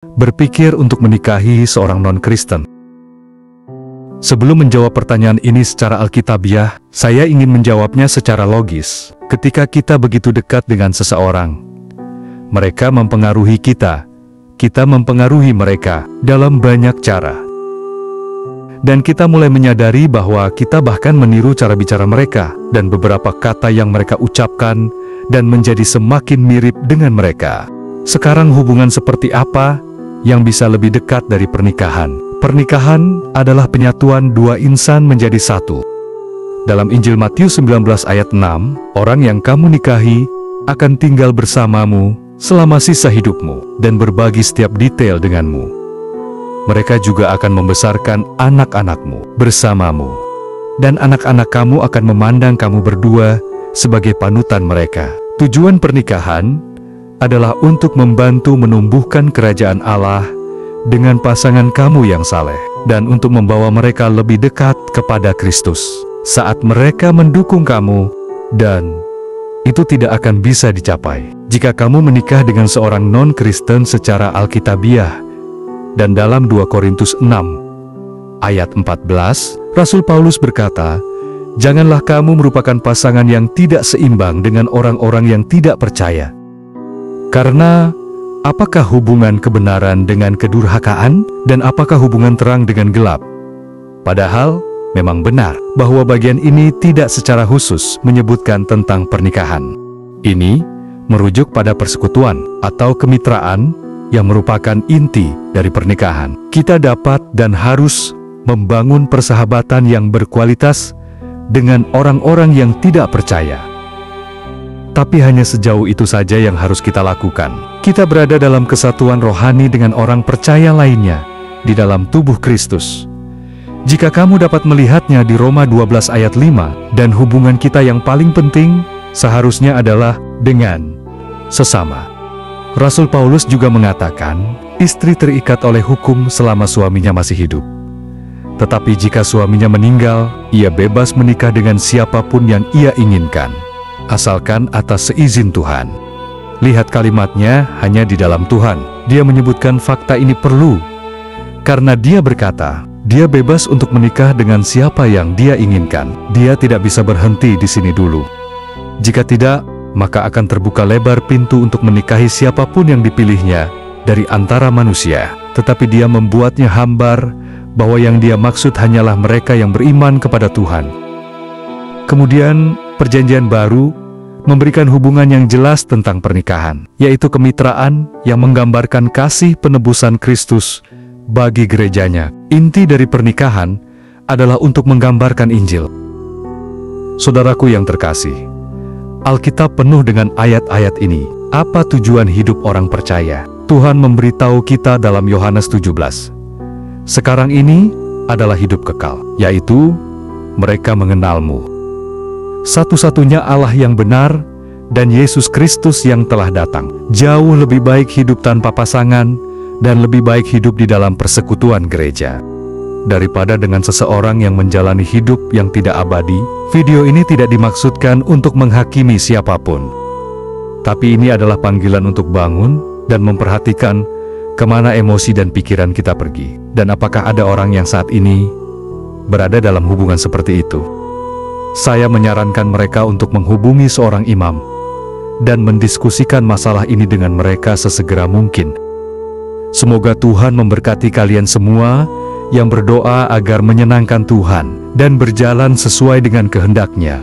berpikir untuk menikahi seorang non-Kristen? Sebelum menjawab pertanyaan ini secara alkitabiah, saya ingin menjawabnya secara logis. Ketika kita begitu dekat dengan seseorang, mereka mempengaruhi kita mempengaruhi mereka dalam banyak cara. Dan kita mulai menyadari bahwa kita bahkan meniru cara bicara mereka dan beberapa kata yang mereka ucapkan dan menjadi semakin mirip dengan mereka. Sekarang hubungan seperti apa yang bisa lebih dekat dari pernikahan? Pernikahan adalah penyatuan dua insan menjadi satu. Dalam Injil Matius 19 ayat 6, orang yang kamu nikahi akan tinggal bersamamu selama sisa hidupmu dan berbagi setiap detail denganmu. Mereka juga akan membesarkan anak-anakmu bersamamu. Dan anak-anak kamu akan memandang kamu berdua sebagai panutan mereka. Tujuan pernikahan adalah untuk membantu menumbuhkan kerajaan Allah dengan pasangan kamu yang saleh, dan untuk membawa mereka lebih dekat kepada Kristus. Saat mereka mendukung kamu, dan itu tidak akan bisa dicapai jika kamu menikah dengan seorang non-Kristen secara alkitabiah. Dan dalam 2 Korintus 6 ayat 14, Rasul Paulus berkata, "Janganlah kamu merupakan pasangan yang tidak seimbang dengan orang-orang yang tidak percaya. Karena apakah hubungan kebenaran dengan kedurhakaan, dan apakah hubungan terang dengan gelap?" Padahal, memang benar bahwa bagian ini tidak secara khusus menyebutkan tentang pernikahan. Ini merujuk pada persekutuan atau kemitraan yang merupakan inti dari pernikahan. Kita dapat dan harus membangun persahabatan yang berkualitas dengan orang-orang yang tidak percaya. Tapi hanya sejauh itu saja yang harus kita lakukan. Kita berada dalam kesatuan rohani dengan orang percaya lainnya di dalam tubuh Kristus. Jika kamu dapat melihatnya di Roma 12 ayat 5, dan hubungan kita yang paling penting seharusnya adalah dengan sesama. Rasul Paulus juga mengatakan, istri terikat oleh hukum selama suaminya masih hidup. Tetapi jika suaminya meninggal, ia bebas menikah dengan siapapun yang ia inginkan, asalkan atas seizin Tuhan. Lihat kalimatnya, hanya di dalam Tuhan. Dia menyebutkan fakta ini perlu, karena dia berkata, dia bebas untuk menikah dengan siapa yang dia inginkan. Dia tidak bisa berhenti di sini dulu. Jika tidak, maka akan terbuka lebar pintu untuk menikahi siapapun yang dipilihnya dari antara manusia. Tetapi dia membuatnya hambar, bahwa yang dia maksud hanyalah mereka yang beriman kepada Tuhan. Kemudian, Perjanjian Baru memberikan hubungan yang jelas tentang pernikahan, yaitu kemitraan yang menggambarkan kasih penebusan Kristus bagi gerejanya. Inti dari pernikahan adalah untuk menggambarkan Injil. Saudaraku yang terkasih, Alkitab penuh dengan ayat-ayat ini. Apa tujuan hidup orang percaya? Tuhan memberitahu kita dalam Yohanes 17. Sekarang ini adalah hidup kekal, yaitu mereka mengenalmu, satu-satunya Allah yang benar, dan Yesus Kristus yang telah datang. Jauh lebih baik hidup tanpa pasangan, dan lebih baik hidup di dalam persekutuan gereja, daripada dengan seseorang yang menjalani hidup yang tidak abadi. Video ini tidak dimaksudkan untuk menghakimi siapapun. Tapi ini adalah panggilan untuk bangun dan memperhatikan kemana emosi dan pikiran kita pergi. Dan apakah ada orang yang saat ini berada dalam hubungan seperti itu? Saya menyarankan mereka untuk menghubungi seorang imam dan mendiskusikan masalah ini dengan mereka sesegera mungkin. Semoga Tuhan memberkati kalian semua yang berdoa agar menyenangkan Tuhan dan berjalan sesuai dengan kehendak-Nya.